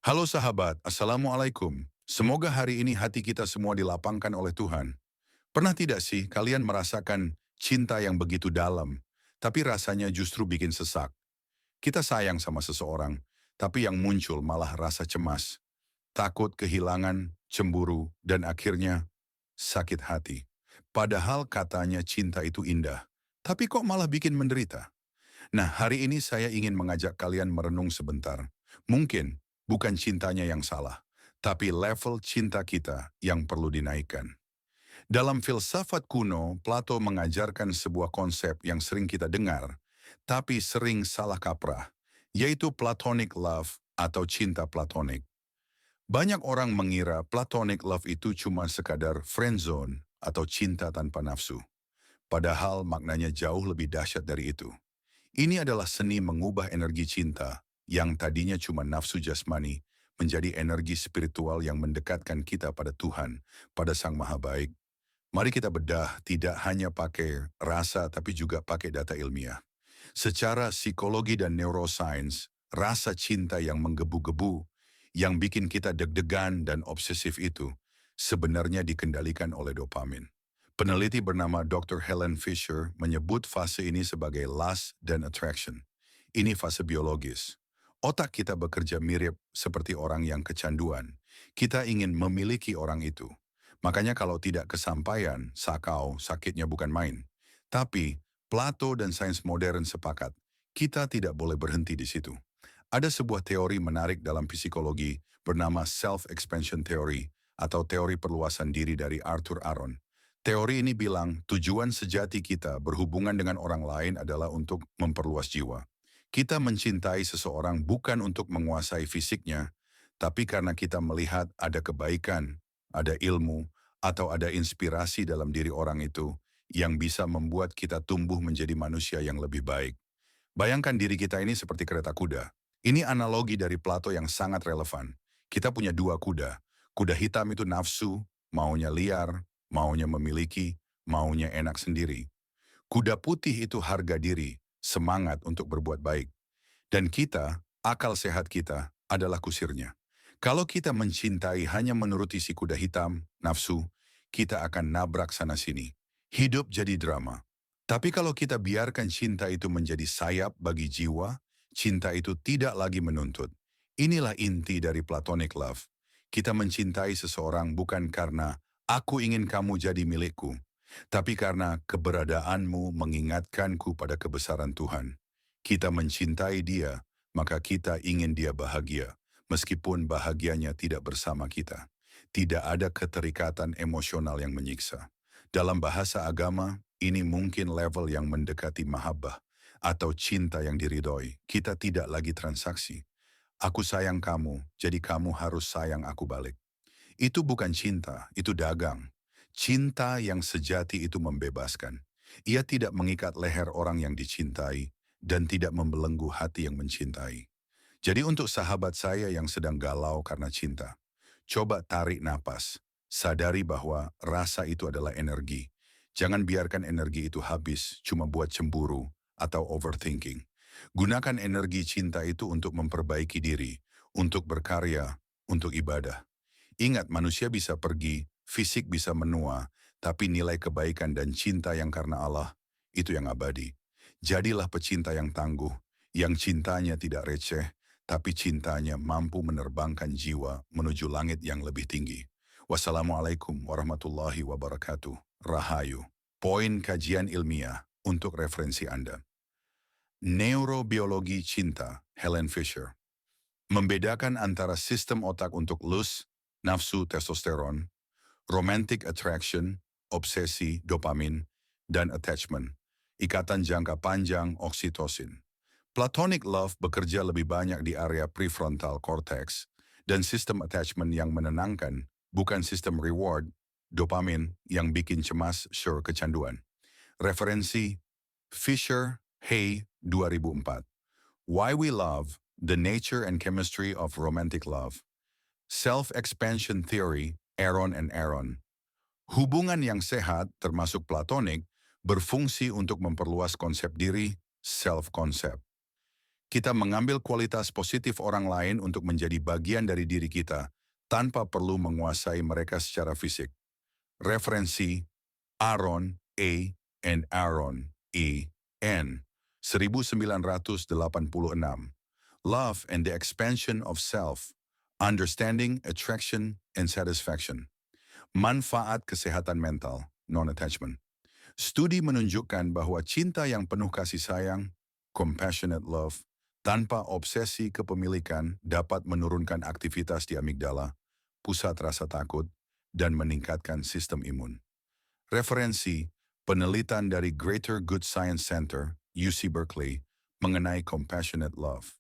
Halo sahabat, Assalamualaikum. Semoga hari ini hati kita semua dilapangkan oleh Tuhan. Pernah tidak sih kalian merasakan cinta yang begitu dalam, tapi rasanya justru bikin sesak? Kita sayang sama seseorang, tapi yang muncul malah rasa cemas, takut kehilangan, cemburu, dan akhirnya sakit hati. Padahal katanya cinta itu indah, tapi kok malah bikin menderita? Nah, hari ini saya ingin mengajak kalian merenung sebentar. Mungkin bukan cintanya yang salah, tapi level cinta kita yang perlu dinaikkan. Dalam filsafat kuno, Plato mengajarkan sebuah konsep yang sering kita dengar, tapi sering salah kaprah, yaitu platonic love atau cinta platonik. Banyak orang mengira platonic love itu cuma sekadar friend zone atau cinta tanpa nafsu. Padahal maknanya jauh lebih dahsyat dari itu. Ini adalah seni mengubah energi cinta yang tadinya cuma nafsu jasmani menjadi energi spiritual yang mendekatkan kita pada Tuhan, pada Sang Maha Baik. Mari kita bedah tidak hanya pakai rasa tapi juga pakai data ilmiah. Secara psikologi dan neuroscience, rasa cinta yang menggebu-gebu, yang bikin kita deg-degan dan obsesif itu, sebenarnya dikendalikan oleh dopamin. Peneliti bernama Dr. Helen Fisher menyebut fase ini sebagai lust dan attraction. Ini fase biologis. Otak kita bekerja mirip seperti orang yang kecanduan. Kita ingin memiliki orang itu. Makanya kalau tidak kesampaian, sakau, sakitnya bukan main. Tapi Plato dan sains modern sepakat, kita tidak boleh berhenti di situ. Ada sebuah teori menarik dalam psikologi bernama self-expansion theory atau teori perluasan diri dari Arthur Aron. Teori ini bilang tujuan sejati kita berhubungan dengan orang lain adalah untuk memperluas jiwa. Kita mencintai seseorang bukan untuk menguasai fisiknya, tapi karena kita melihat ada kebaikan, ada ilmu, atau ada inspirasi dalam diri orang itu yang bisa membuat kita tumbuh menjadi manusia yang lebih baik. Bayangkan diri kita ini seperti kereta kuda. Ini analogi dari Plato yang sangat relevan. Kita punya dua kuda. Kuda hitam itu nafsu, maunya liar, maunya memiliki, maunya enak sendiri. Kuda putih itu harga diri, semangat untuk berbuat baik. Dan kita, akal sehat kita, adalah kusirnya. Kalau kita mencintai hanya menuruti si kuda hitam, nafsu, kita akan nabrak sana-sini. Hidup jadi drama. Tapi kalau kita biarkan cinta itu menjadi sayap bagi jiwa, cinta itu tidak lagi menuntut. Inilah inti dari platonic love. Kita mencintai seseorang bukan karena aku ingin kamu jadi milikku, tapi karena keberadaanmu mengingatkanku pada kebesaran Tuhan. Kita mencintai dia, maka kita ingin dia bahagia, meskipun bahagianya tidak bersama kita. Tidak ada keterikatan emosional yang menyiksa. Dalam bahasa agama, ini mungkin level yang mendekati mahabbah atau cinta yang diridhoi. Kita tidak lagi transaksi. Aku sayang kamu, jadi kamu harus sayang aku balik. Itu bukan cinta, itu dagang. Cinta yang sejati itu membebaskan. Ia tidak mengikat leher orang yang dicintai dan tidak membelenggu hati yang mencintai. Jadi untuk sahabat saya yang sedang galau karena cinta, coba tarik napas. Sadari bahwa rasa itu adalah energi. Jangan biarkan energi itu habis cuma buat cemburu atau overthinking. Gunakan energi cinta itu untuk memperbaiki diri, untuk berkarya, untuk ibadah. Ingat manusia bisa pergi, fisik bisa menua, tapi nilai kebaikan dan cinta yang karena Allah, itu yang abadi. Jadilah pecinta yang tangguh, yang cintanya tidak receh, tapi cintanya mampu menerbangkan jiwa menuju langit yang lebih tinggi. Wassalamualaikum warahmatullahi wabarakatuh. Rahayu. Poin kajian ilmiah untuk referensi Anda. Neurobiologi cinta, Helen Fisher. Membedakan antara sistem otak untuk lust, nafsu testosteron, romantic attraction, obsesi dopamin, dan attachment, ikatan jangka panjang oksitosin. Platonic love bekerja lebih banyak di area prefrontal cortex dan sistem attachment yang menenangkan, bukan sistem reward, dopamin yang bikin cemas, sure kecanduan. Referensi Fisher, Hay, 2004. Why We Love, The Nature and Chemistry of Romantic Love. Self-Expansion Theory, Aaron and Aaron. Hubungan yang sehat, termasuk platonik, berfungsi untuk memperluas konsep diri, self-concept. Kita mengambil kualitas positif orang lain untuk menjadi bagian dari diri kita tanpa perlu menguasai mereka secara fisik. Referensi Aaron A. and Aaron E. N. 1986. Love and the Expansion of Self, Understanding, Attraction, and Satisfaction. Manfaat kesehatan mental, non-attachment. Studi menunjukkan bahwa cinta yang penuh kasih sayang, compassionate love, tanpa obsesi kepemilikan dapat menurunkan aktivitas di amigdala, pusat rasa takut, dan meningkatkan sistem imun. Referensi, penelitian dari Greater Good Science Center, UC Berkeley, mengenai compassionate love.